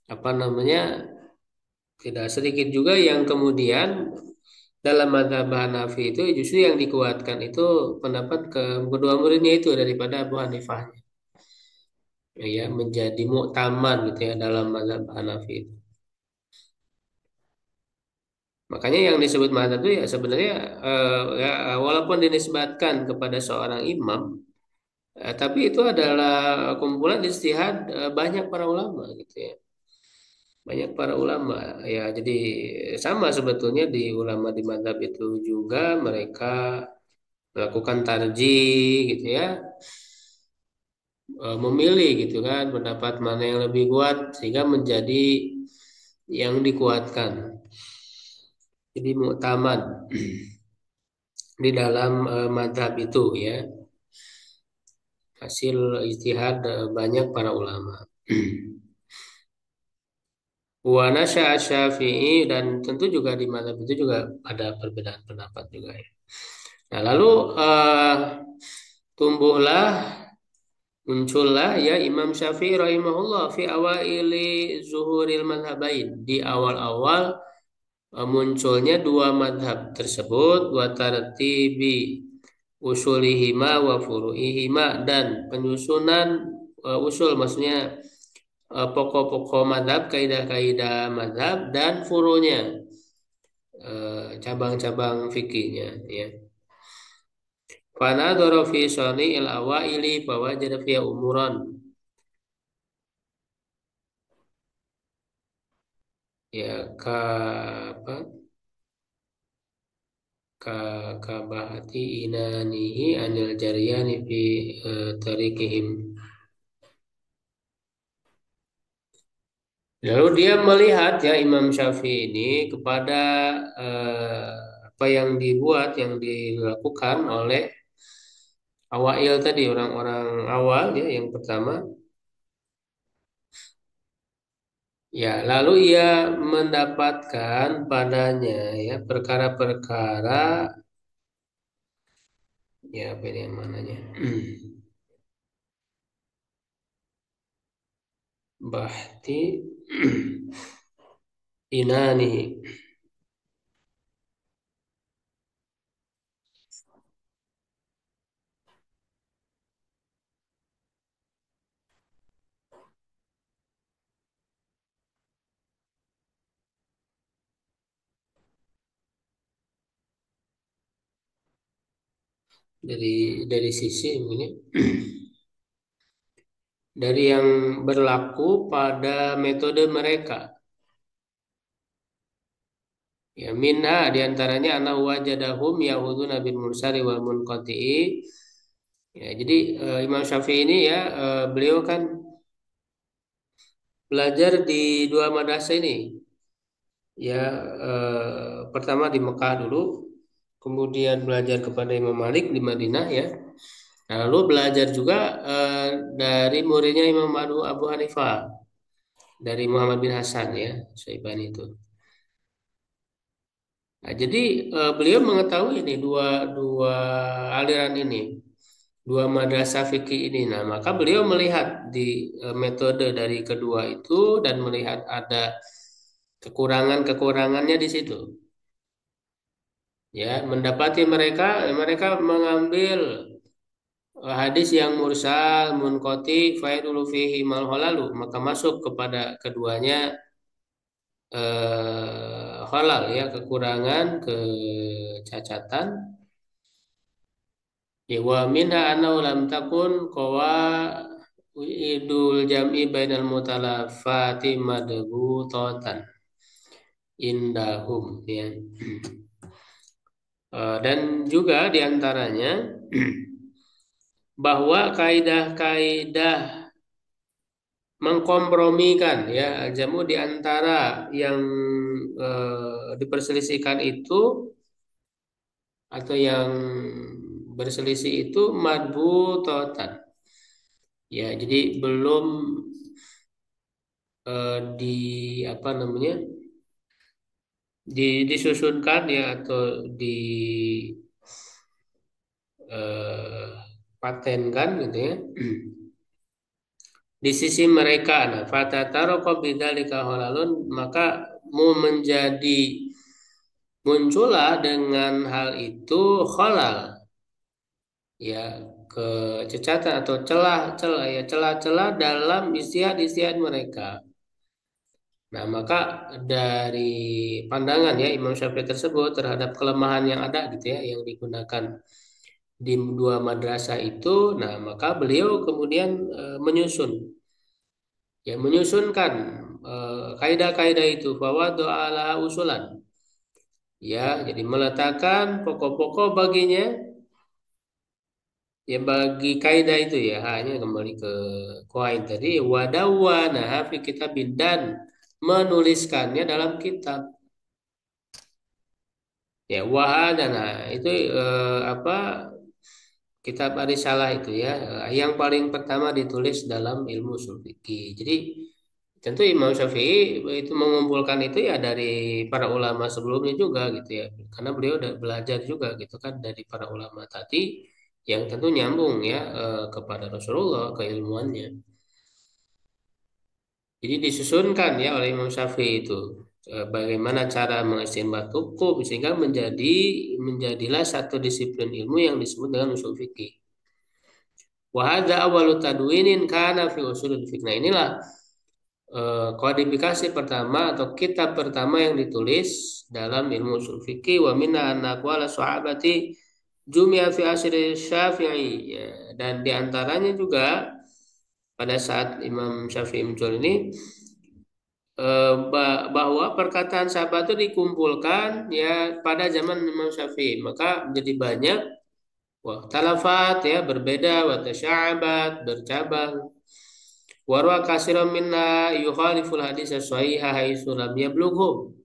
Speaker 1: apa namanya tidak sedikit juga yang kemudian dalam mazhab Hanafi itu justru yang dikuatkan itu pendapat kedua muridnya itu daripada Abu Hanifah ya menjadi muktamad gitu ya dalam mazhab Hanafi itu. Makanya yang disebut mazhab itu ya sebenarnya ya walaupun dinisbatkan kepada seorang imam tapi itu adalah kumpulan ijtihad banyak para ulama gitu ya. Banyak para ulama ya jadi sama sebetulnya di ulama di mazhab itu juga mereka melakukan tarjih gitu ya memilih gitu kan pendapat mana yang lebih kuat sehingga menjadi yang dikuatkan jadi muktamad di dalam mazhab itu ya hasil ijtihad banyak para ulama. Wa nasya'a Syafi'i dan tentu juga di mazhab itu juga ada perbedaan pendapat juga ya. Nah, lalu tumbuhlah muncullah ya Imam Syafi'i rahimahullah fi awaili zuhuril madhabain di awal-awal munculnya dua madhab tersebut wa tartibi usulihima wa furu'ihima dan penyusunan usul maksudnya pokok-pokok madhab kaidah-kaidah madhab dan furunya cabang-cabang fikihnya ya. Fanadhara fi sani'il awaili fawajada fiha umuran ya apa kabahati inanihi anil jariyani fi tarikihim. Lalu dia melihat ya Imam Syafi'i ini kepada eh, apa yang dibuat yang dilakukan oleh awail tadi orang-orang awal ya yang pertama ya lalu ia mendapatkan padanya ya perkara-perkara ya apa ini yang mananya Bahti inanihi. Dari sisi ini dari yang berlaku pada metode mereka. Ya minha diantaranya anak wajadahum yahuduna bil mursali wal munqati'i. Ya, jadi Imam Syafi'i ini ya beliau kan belajar di dua madrasah ini. Ya pertama di Mekah dulu, kemudian belajar kepada Imam Malik di Madinah ya. Nah, lalu belajar juga dari muridnya Imam Abu Hanifah dari Muhammad bin Hasan ya, Syaibani itu. Nah, jadi beliau mengetahui ini dua dua aliran ini, dua madrasah fikih ini. Nah, maka beliau melihat di metode dari kedua itu dan melihat ada kekurangan-kekurangannya di situ. Ya, mendapati mereka mengambil hadis yang mursal, munqati, faidulu fihi mal halalu, maka masuk kepada keduanya halal ya, kekurangan, kecacatan. Ya wa minha annahu lam takun qawaidul jam'i bainal mutalafati madghutatan indahum ya. Dan juga diantaranya bahwa kaidah-kaidah mengkompromikan ya jamu di antara yang diperselisihkan itu atau yang berselisih itu madbutotan ya jadi belum di apa namanya disusunkan ya atau di eh, patenkan gitu ya di sisi mereka. Nah, fatataraqa bidzalika halalun maka mau menjadi muncullah dengan hal itu halal ya kecacatan atau celah-celah ya celah-celah dalam istihad-istihad mereka. Nah, maka dari pandangan ya Imam Syafi'i tersebut terhadap kelemahan yang ada gitu ya yang digunakan di dua madrasah itu, nah maka beliau kemudian menyusun ya menyusunkan kaidah-kaidah itu bahwa doa usulan ya jadi meletakkan pokok-pokok baginya ya bagi kaidah itu ya hanya kembali ke kuain tadi wadawana fi kitabin dan menuliskannya dalam kitab ya wahadana itu apa kitab Arisalah itu ya yang paling pertama ditulis dalam ilmu ushul fikih. Jadi tentu Imam Syafi'i itu mengumpulkan itu ya dari para ulama sebelumnya juga gitu ya. Karena beliau udah belajar juga gitu kan dari para ulama tadi yang tentu nyambung ya kepada Rasulullah keilmuannya. Jadi disusunkan ya oleh Imam Syafi'i itu bagaimana cara mengistinbat hukum sehingga menjadilah satu disiplin ilmu yang disebut dengan usul fikih. Wahada awalu tadwinin kana fi usulul fiqh. Nah, inilah kodifikasi pertama atau kitab pertama yang ditulis dalam ilmu usul fikih wa minna an aqwala sahabati jumia fi asri Syafi'i ya, dan diantaranya juga pada saat Imam Syafi'i muncul ini bahwa perkataan sahabat itu dikumpulkan ya pada zaman Imam Syafi'i maka menjadi banyak wah talafat ya berbeda wa tasya'abat bercabang warwa kasiran minna yukhaliful hadis as-sahihah haitsu lam yablughu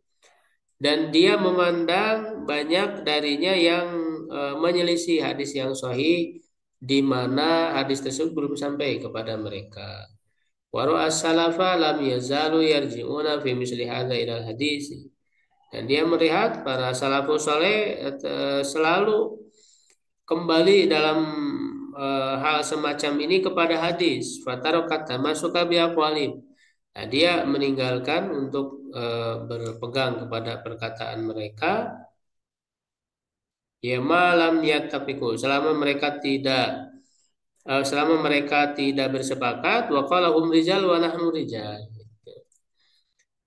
Speaker 1: dan dia memandang banyak darinya yang menyelisih hadis yang sahih di mana hadis tersebut belum sampai kepada mereka. Waru as-salafa lam yazalu yarji'una fi misli hadza ila hadis. Dan dia melihat para salafus saleh selalu kembali dalam hal semacam ini kepada hadis. Fatarokat masuk biaqwalim. Nah, dia meninggalkan untuk berpegang kepada perkataan mereka, ya malam yattafiqu, selama mereka tidak bersepakat, wa qala hum rijal wa nahnu rijal.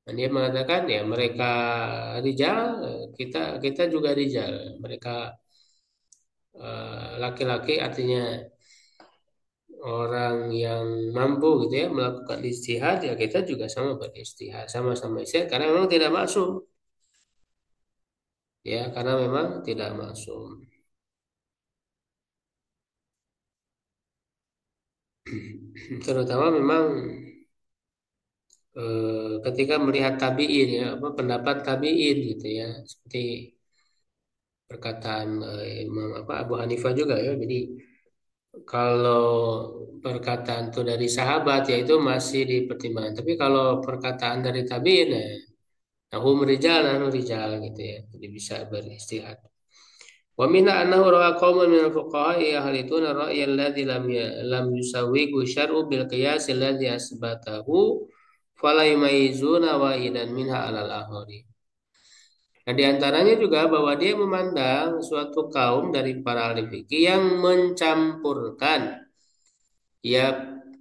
Speaker 1: Dan dia mengatakan ya mereka rijal, kita kita juga rijal. Mereka laki-laki, artinya orang yang mampu gitu ya melakukan istihad, ya kita juga sama beristihad, sama-sama istihad karena memang tidak maksum, ya karena memang tidak maksum. Terutama memang ketika melihat tabiin, ya apa pendapat tabiin gitu ya, seperti perkataan Imam apa Abu Hanifah juga ya. Jadi kalau perkataan itu dari sahabat ya itu masih dipertimbangkan, tapi kalau perkataan dari tabiin ya nahum rijal nahnu rijal gitu ya, jadi bisa beristihad. Wa minna annahu ra'a qauman min al-fuqaha'i yahlituna ar-ra'ya alladhi lam yusawwigu syar'u bil qiyas alladhi asbatahu fala yumayyizuna wahidan minha 'alal akhari. Nah, di antaranya juga bahwa dia memandang suatu kaum dari para ahli fikih yang mencampurkan ya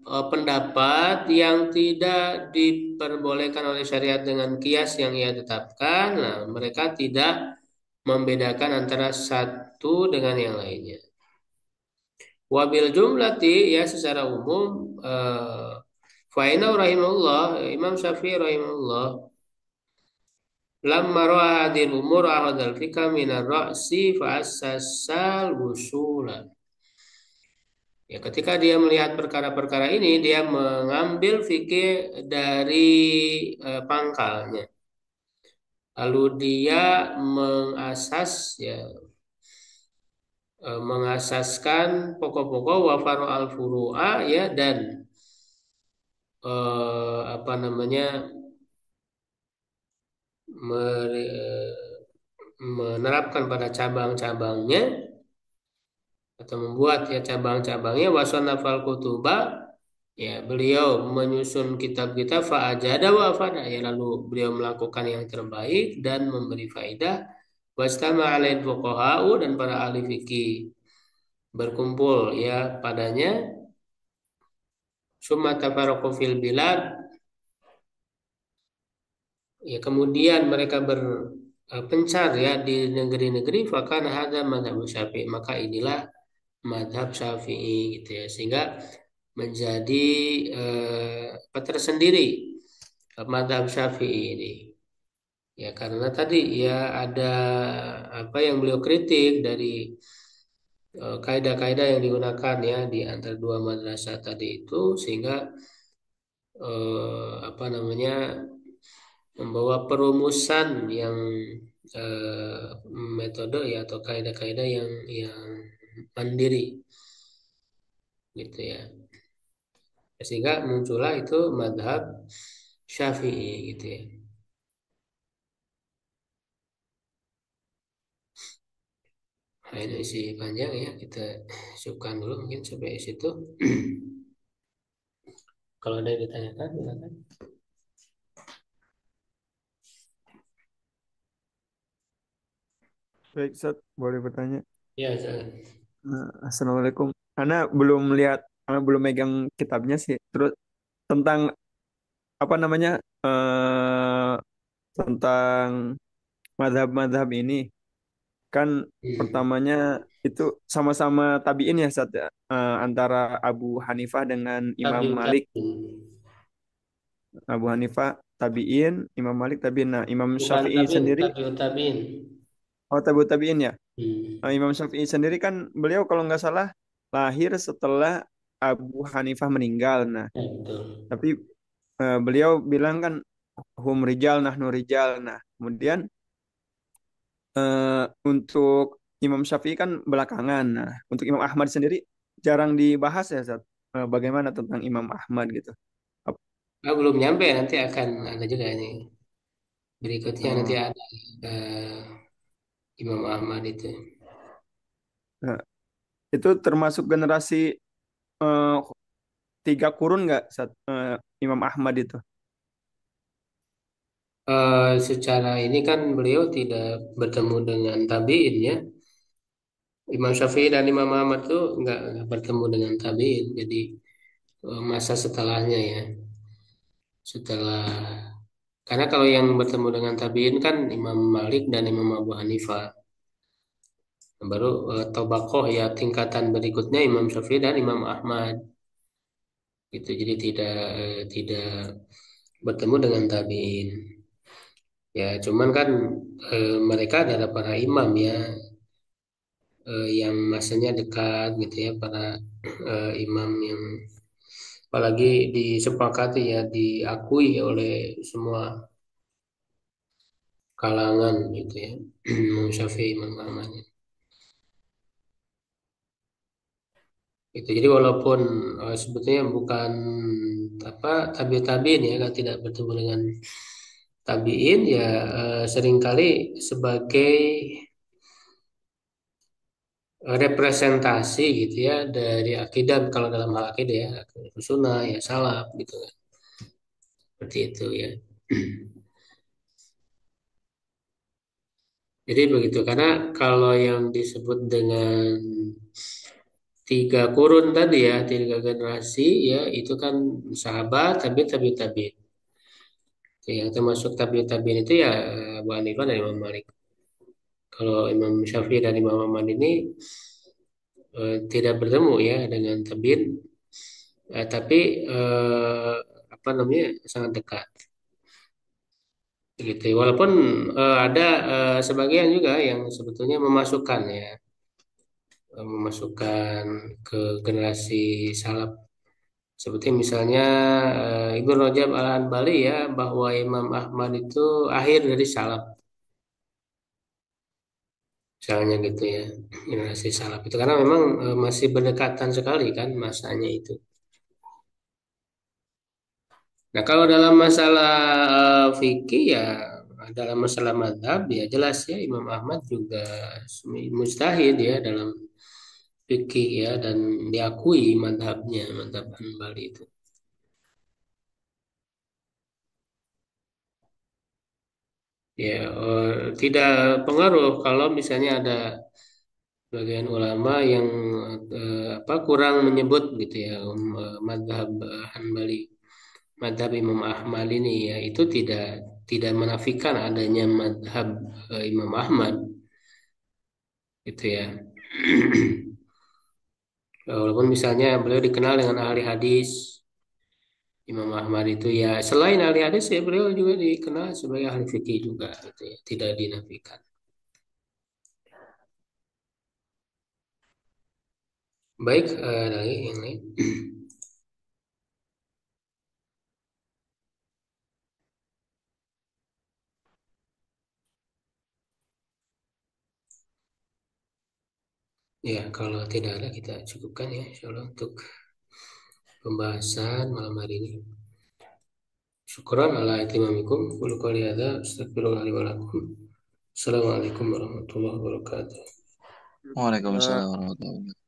Speaker 1: pendapat yang tidak diperbolehkan oleh syariat dengan kias yang ia tetapkan. Nah, mereka tidak membedakan antara satu dengan yang lainnya. Wabil jumlati, ya secara umum, Fa'inau rahimahullah, Imam Syafi'i rahimahullah, lamma ra'a hadhil umur ahadal fika minar ra'si fa'assasal wusula. Ya, ketika dia melihat perkara-perkara ini, dia mengambil fikih dari pangkalnya. Lalu dia mengasas ya mengasaskan pokok-pokok wafaru al furu'a ya, dan apa namanya menerapkan pada cabang-cabangnya atau membuat ya cabang-cabangnya. Wasannafal kutuba, ya beliau menyusun kitab-kitab fa'ajada wa afada, ya lalu beliau melakukan yang terbaik dan memberi faidah. Wastama alain fuqaha'u, dan para ahli fikih berkumpul ya padanya. Summa tafarraqu fil bilad, ya kemudian mereka berpencar ya di negeri-negeri. Fakana hadza madzhab Syafi'i, maka inilah madhab Syafi'i gitu ya, sehingga menjadi tersendiri madhab Syafi'i ini, ya karena tadi ya ada apa yang beliau kritik dari kaidah-kaidah yang digunakan ya di antara dua madrasah tadi itu, sehingga apa namanya membawa perumusan yang metode ya atau kaidah-kaidah yang mandiri gitu ya, sehingga muncullah itu madhab Syafi'i gitu ya. Nah, ini isi panjang ya, kita cukupkan dulu mungkin sampai situ. Kalau ada yang ditanyakan silakan.
Speaker 2: Baik, Ustaz, boleh bertanya?
Speaker 1: Ya, silakan.
Speaker 2: Assalamualaikum. Karena belum megang kitabnya sih. Terus tentang apa namanya eh tentang madhab-madhab ini kan pertamanya itu sama-sama tabiin ya Ustaz ya? Antara Abu Hanifah dengan Imam
Speaker 1: Tabiut
Speaker 2: Malik.
Speaker 1: tabiin.
Speaker 2: Abu Hanifah tabiin, Imam Malik tabiin. Nah, Imam
Speaker 1: Bukan
Speaker 2: Syafi'i
Speaker 1: tabiin,
Speaker 2: sendiri,
Speaker 1: tabiut tabiin.
Speaker 2: oh tabiin ya.
Speaker 1: Hmm.
Speaker 2: Imam Syafi'i sendiri kan beliau kalau nggak salah lahir setelah Abu Hanifah meninggal. Nah,
Speaker 1: Ya, betul.
Speaker 2: tapi beliau bilang kan hum rijal nahnu rijal. Nah, kemudian untuk Imam Syafi'i kan belakangan. Nah, untuk Imam Ahmad sendiri jarang dibahas ya, Zat. Bagaimana tentang Imam Ahmad gitu? Ap-
Speaker 1: Belum nyampe, nanti akan ada juga ini. Berikutnya nanti
Speaker 2: Oh,
Speaker 1: ada Imam Ahmad itu.
Speaker 2: nah, itu termasuk generasi eh, tiga kurun nggak, Zat? Imam Ahmad itu?
Speaker 1: Secara ini kan beliau tidak bertemu dengan tabiin ya. Imam Syafi'i dan Imam Ahmad tuh nggak bertemu dengan tabiin. Jadi masa setelahnya ya. Setelah karena kalau yang bertemu dengan tabiin kan Imam Malik dan Imam Abu Hanifah. Baru Tobakoh ya tingkatan berikutnya Imam Syafi'i dan Imam Ahmad gitu. Jadi tidak bertemu dengan tabiin. Ya cuman kan mereka adalah para imam ya yang masanya dekat gitu ya para imam yang apalagi disepakati ya diakui oleh semua kalangan gitu ya. Imam Syafi'i Imam Ahmad. Itu jadi walaupun sebetulnya bukan apa tabiin ya kan tidak bertemu dengan tabiin ya seringkali sebagai representasi gitu ya dari akidah kalau dalam hal akidah ya sunnah ya salaf gitu kan seperti itu ya. Jadi begitu karena kalau yang disebut dengan tiga kurun tadi ya tiga generasi ya itu kan sahabat tabi. Yang termasuk tabiin itu ya Abu Hanifah dan Imam Malik. Kalau Imam Syafi'i dan Imam Ahmad ini tidak bertemu ya dengan tabiin, tapi apa namanya sangat dekat. Gitu. Walaupun ada sebagian juga yang sebetulnya memasukkan ya, memasukkan ke generasi salaf. Seperti misalnya Ibnu Rajab Al-Hanbali ya bahwa Imam Ahmad itu akhir dari salaf. Misalnya gitu ya generasi salaf itu karena memang masih berdekatan sekali kan masanya itu. Nah kalau dalam masalah fikih ya dalam masalah madhab ya jelas ya Imam Ahmad juga mujtahid ya dalam fikih ya dan diakui madhabnya madhab Hanbali itu. Ya tidak pengaruh kalau misalnya ada bagian ulama yang apa kurang menyebut gitu ya madhab Hanbali. Madhab Imam Ahmad ini ya itu tidak menafikan adanya madhab Imam Ahmad gitu ya. Walaupun misalnya beliau dikenal dengan ahli hadis Imam Ahmad itu ya selain ahli hadis ya beliau juga dikenal sebagai ahli fikih juga gitu ya tidak dinafikan. Baik lagi yang lain. Ya kalau tidak ada kita cukupkan ya insya Allah untuk pembahasan malam hari ini. Syukran ala itimamikum. Qul qouli hadza astaghfirullah li wa lakum. Assalamualaikum warahmatullahi wabarakatuh.
Speaker 2: Waalaikumsalam
Speaker 3: Eh,
Speaker 2: warahmatullahi wabarakatuh.